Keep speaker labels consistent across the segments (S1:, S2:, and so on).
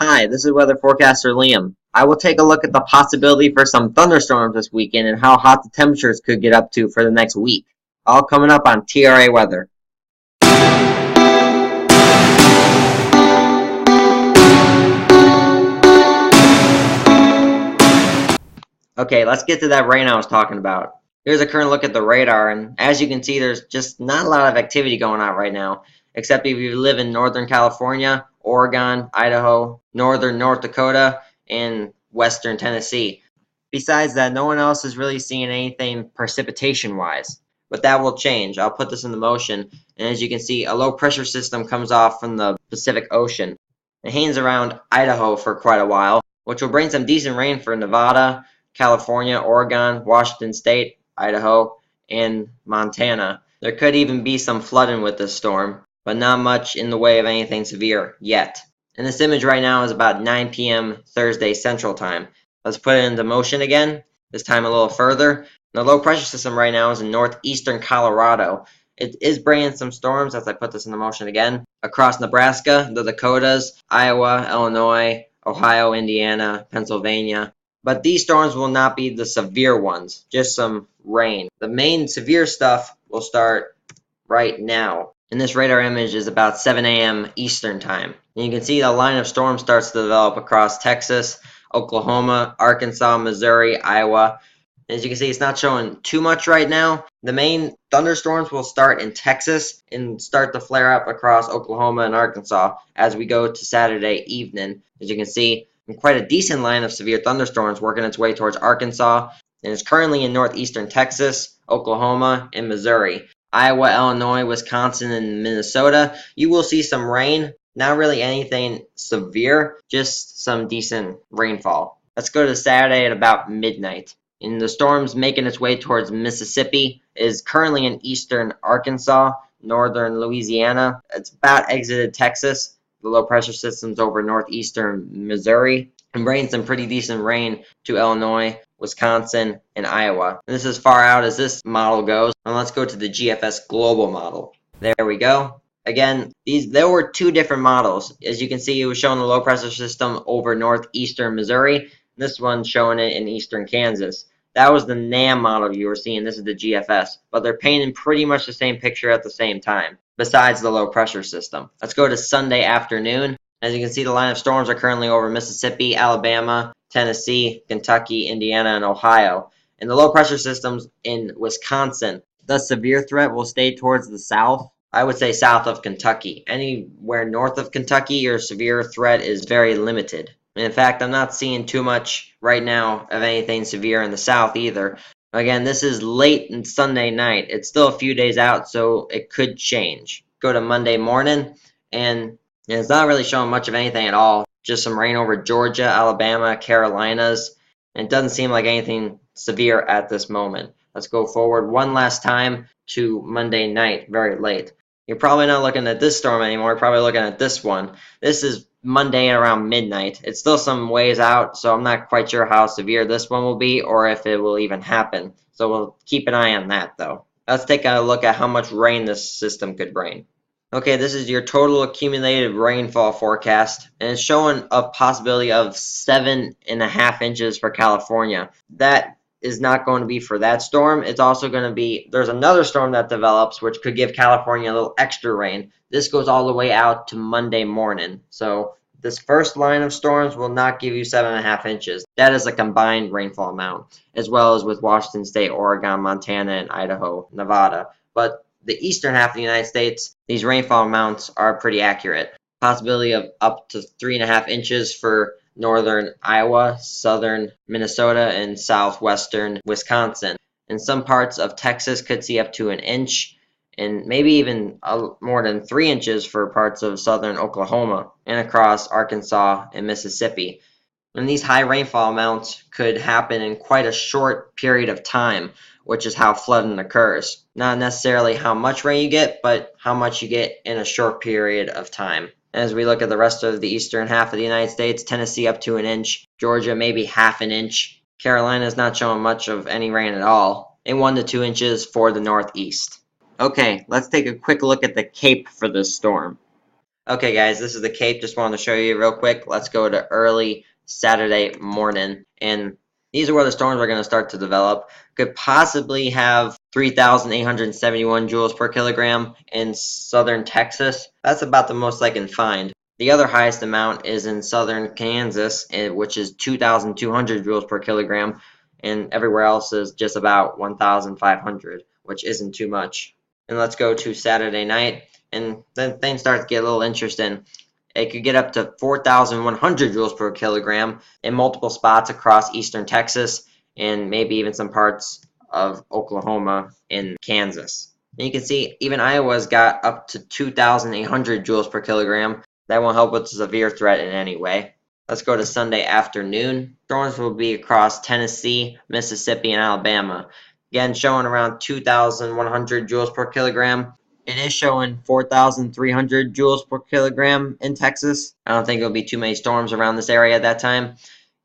S1: Hi, this is weather forecaster Liam. I will take a look at the possibility for some thunderstorms this weekend and how hot the temperatures could get up to for the next week. All coming up on T.R.A. weather. Okay, let's get to that rain I was talking about. Here's a current look at the radar, and as you can see, there's just not a lot of activity going on right now, except if you live in Northern California, Oregon, Idaho, Northern North Dakota, and Western Tennessee. Besides that, no one else is really seeing anything precipitation-wise. But that will change. I'll put this into motion, and as you can see, a low pressure system comes off from the Pacific Ocean. It hangs around Idaho for quite a while, which will bring some decent rain for Nevada, California, Oregon, Washington State, Idaho, and Montana. There could even be some flooding with this storm, but not much in the way of anything severe yet. And this image right now is about 9 p.m. Thursday Central Time. Let's put it into motion again, this time a little further. The low pressure system right now is in northeastern Colorado. It is bringing some storms, as I put this into motion again, across Nebraska, the Dakotas, Iowa, Illinois, Ohio, Indiana, Pennsylvania. But these storms will not be the severe ones, just some rain. The main severe stuff will start right now. And this radar image is about 7 a.m. Eastern Time. And you can see the line of storms starts to develop across Texas, Oklahoma, Arkansas, Missouri, Iowa. As you can see, it's not showing too much right now. The main thunderstorms will start in Texas and start to flare up across Oklahoma and Arkansas as we go to Saturday evening. As you can see, quite a decent line of severe thunderstorms working its way towards Arkansas, and is currently in northeastern Texas, Oklahoma, and Missouri. Iowa, Illinois, Wisconsin, and Minnesota, you will see some rain. Not really anything severe, just some decent rainfall. Let's go to Saturday at about midnight. And the storm's making its way towards Mississippi, is currently in eastern Arkansas, northern Louisiana. It's about exited Texas. The low pressure system's over northeastern Missouri and bringing some pretty decent rain to Illinois, Wisconsin, and Iowa. And this is as far out as this model goes. And let's go to the GFS global model. There we go. Again, there were two different models. As you can see, it was showing the low pressure system over northeastern Missouri. This one's showing it in eastern Kansas. That was the NAM model you were seeing. This is the GFS. But they're painting pretty much the same picture at the same time, besides the low pressure system. Let's go to Sunday afternoon. As you can see, the line of storms are currently over Mississippi, Alabama, Tennessee, Kentucky, Indiana, and Ohio. And the low pressure system's in Wisconsin. The severe threat will stay towards the south. I would say south of Kentucky. Anywhere north of Kentucky, your severe threat is very limited. In fact, I'm not seeing too much right now of anything severe in the south either. Again, this is late in Sunday night. It's still a few days out, so it could change. Go to Monday morning, and it's not really showing much of anything at all. Just some rain over Georgia, Alabama, Carolinas. And it doesn't seem like anything severe at this moment. Let's go forward one last time to Monday night, very late. You're probably not looking at this storm anymore. You're probably looking at this one. This is Monday around midnight. It's still some ways out, so I'm not quite sure how severe this one will be or if it will even happen. So we'll keep an eye on that, though. Let's take a look at how much rain this system could bring. Okay, this is your total accumulated rainfall forecast, and it's showing a possibility of 7.5 inches for California. That is not going to be for that storm. It's also going to be, there's another storm that develops which could give California a little extra rain. This goes all the way out to Monday morning. So this first line of storms will not give you 7.5 inches. That is a combined rainfall amount, as well as with Washington State, Oregon, Montana, and Idaho, Nevada. But the eastern half of the United States, these rainfall amounts are pretty accurate. Possibility of up to 3.5 inches for northern Iowa, southern Minnesota, and southwestern Wisconsin. And some parts of Texas could see up to an inch, and maybe even more than 3 inches for parts of southern Oklahoma and across Arkansas and Mississippi. And these high rainfall amounts could happen in quite a short period of time, which is how flooding occurs. Not necessarily how much rain you get, but how much you get in a short period of time. As we look at the rest of the eastern half of the United States, Tennessee up to an inch, Georgia maybe half an inch, Carolina is not showing much of any rain at all, and 1 to 2 inches for the northeast. Okay, let's take a quick look at the Cape for this storm. Okay, guys, this is the Cape. Just wanted to show you real quick. Let's go to early Saturday morning. And these are where the storms are going to start to develop. Could possibly have 3,871 joules per kilogram in southern Texas. That's about the most I can find. The other highest amount is in southern Kansas, which is 2,200 joules per kilogram. And everywhere else is just about 1,500, which isn't too much. And let's go to Saturday night. And then things start to get a little interesting. It could get up to 4,100 joules per kilogram in multiple spots across eastern Texas and maybe even some parts of Oklahoma and Kansas. And you can see even Iowa's got up to 2,800 joules per kilogram. That won't help with the severe threat in any way. Let's go to Sunday afternoon. Storms will be across Tennessee, Mississippi, and Alabama. Again, showing around 2,100 joules per kilogram. It is showing 4,300 joules per kilogram in Texas. I don't think there'll be too many storms around this area at that time.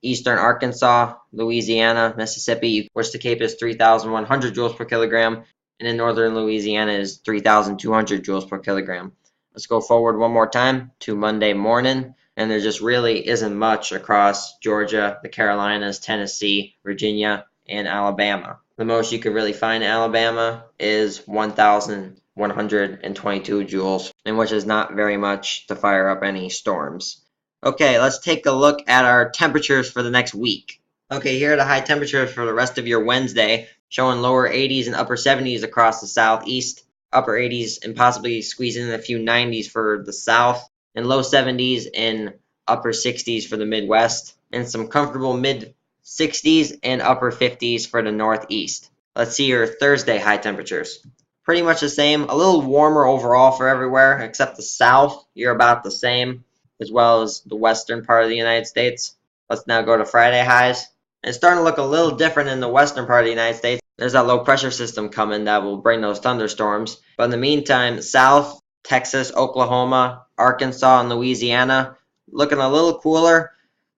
S1: Eastern Arkansas, Louisiana, Mississippi, which the Cape is 3,100 joules per kilogram, and in northern Louisiana is 3,200 joules per kilogram. Let's go forward one more time to Monday morning, and there just really isn't much across Georgia, the Carolinas, Tennessee, Virginia, and Alabama. The most you could really find in Alabama is 1,122 joules, and which is not very much to fire up any storms. Okay, let's take a look at our temperatures for the next week. Okay, here are the high temperatures for the rest of your Wednesday, showing lower 80s and upper 70s across the southeast, upper 80s and possibly squeezing in a few 90s for the south, and low 70s and upper 60s for the Midwest, and some comfortable mid 60s and upper 50s for the Northeast. Let's see your Thursday high temperatures. Pretty much the same, a little warmer overall for everywhere except the South. You're about the same, as well as the western part of the United States. Let's now go to Friday highs. It's starting to look a little different in the western part of the United States. There's that low pressure system coming that will bring those thunderstorms. But in the meantime, South, Texas, Oklahoma, Arkansas, and Louisiana looking a little cooler.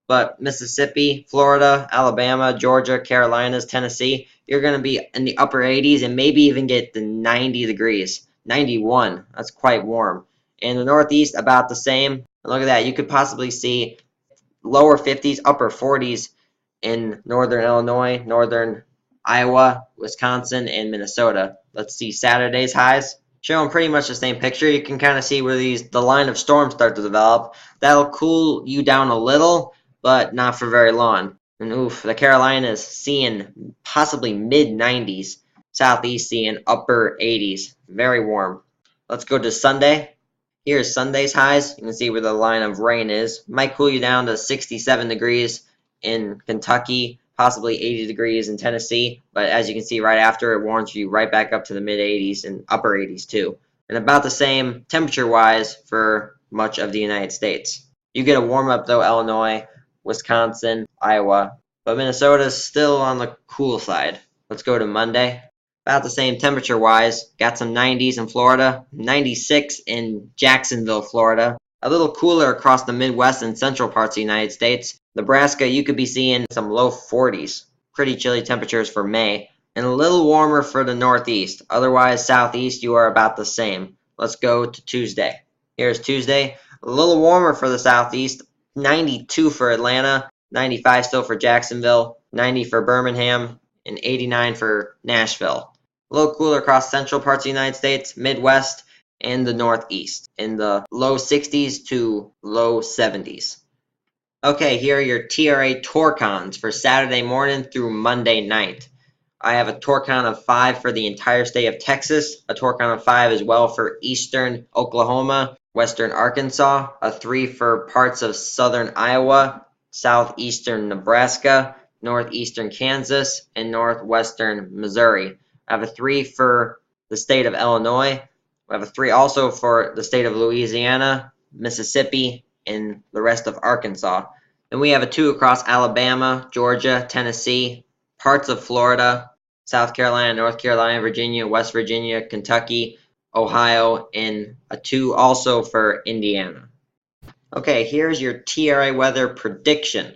S1: But Mississippi, Florida, Alabama, Georgia, Carolinas, Tennessee, you're going to be in the upper 80s and maybe even get to 90 degrees. 91, that's quite warm. In the Northeast, about the same. And look at that, you could possibly see lower 50s, upper 40s in northern Illinois, northern Iowa, Wisconsin, and Minnesota. Let's see Saturday's highs. Showing pretty much the same picture. You can kind of see where the line of storms start to develop. That'll cool you down a little, but not for very long. And oof, the Carolinas seeing possibly mid 90s, southeast seeing upper 80s. Very warm. Let's go to Sunday. Here's Sunday's highs. You can see where the line of rain is. Might cool you down to 67 degrees in Kentucky, possibly 80 degrees in Tennessee. But as you can see right after, it warms you right back up to the mid 80s and upper 80s too. And about the same temperature-wise for much of the United States. You get a warm up though, Illinois, Wisconsin, Iowa, but Minnesota is still on the cool side. Let's go to Monday. About the same temperature-wise. Got some 90s in Florida, 96 in Jacksonville, Florida. A little cooler across the Midwest and central parts of the United States. Nebraska, you could be seeing some low 40s. Pretty chilly temperatures for May. And a little warmer for the Northeast. Otherwise, Southeast, you are about the same. Let's go to Tuesday. Here's Tuesday. A little warmer for the Southeast. 92 for Atlanta, 95 still for Jacksonville, 90 for Birmingham, and 89 for Nashville. A little cooler across central parts of the United States, Midwest, and the Northeast, in the low 60s to low 70s. Okay, here are your T.R.A. Torcons for Saturday morning through Monday night. I have a Torcon of 5 for the entire state of Texas, a Torcon of 5 as well for eastern Oklahoma, western Arkansas, a 3 for parts of southern Iowa, southeastern Nebraska, northeastern Kansas, and northwestern Missouri. I have a 3 for the state of Illinois. I have a 3 also for the state of Louisiana, Mississippi, and the rest of Arkansas. Then we have a 2 across Alabama, Georgia, Tennessee, parts of Florida, South Carolina, North Carolina, Virginia, West Virginia, Kentucky, Ohio, and a 2 also for Indiana. Okay, here's your T.R.A. weather prediction.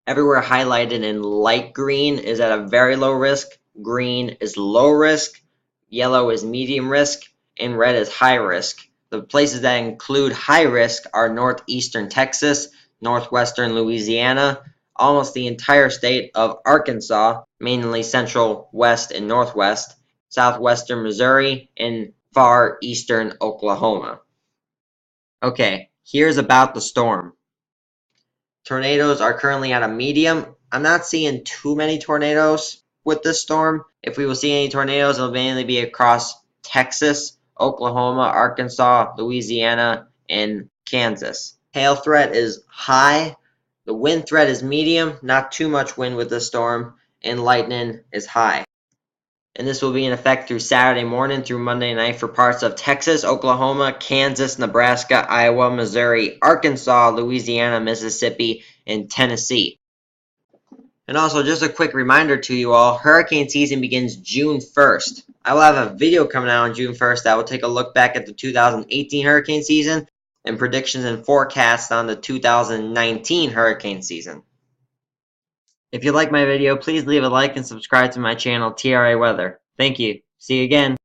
S1: Everywhere highlighted in light green is at a very low risk, green is low risk, yellow is medium risk, and red is high risk. The places that include high risk are northeastern Texas, northwestern Louisiana, almost the entire state of Arkansas, mainly central west and northwest, southwestern Missouri, and far eastern Oklahoma. Okay, here's about the storm. Tornadoes are currently at a medium. I'm not seeing too many tornadoes with this storm. If we will see any tornadoes, it'll mainly be across Texas, Oklahoma, Arkansas, Louisiana, and Kansas. Hail threat is high. The wind threat is medium, not too much wind with this storm, and lightning is high. And this will be in effect through Saturday morning through Monday night for parts of Texas, Oklahoma, Kansas, Nebraska, Iowa, Missouri, Arkansas, Louisiana, Mississippi, and Tennessee. And also, just a quick reminder to you all, hurricane season begins June 1st. I will have a video coming out on June 1st that will take a look back at the 2018 hurricane season and predictions and forecasts on the 2019 hurricane season. If you like my video, please leave a like and subscribe to my channel, T.R.A. Weather. Thank you. See you again.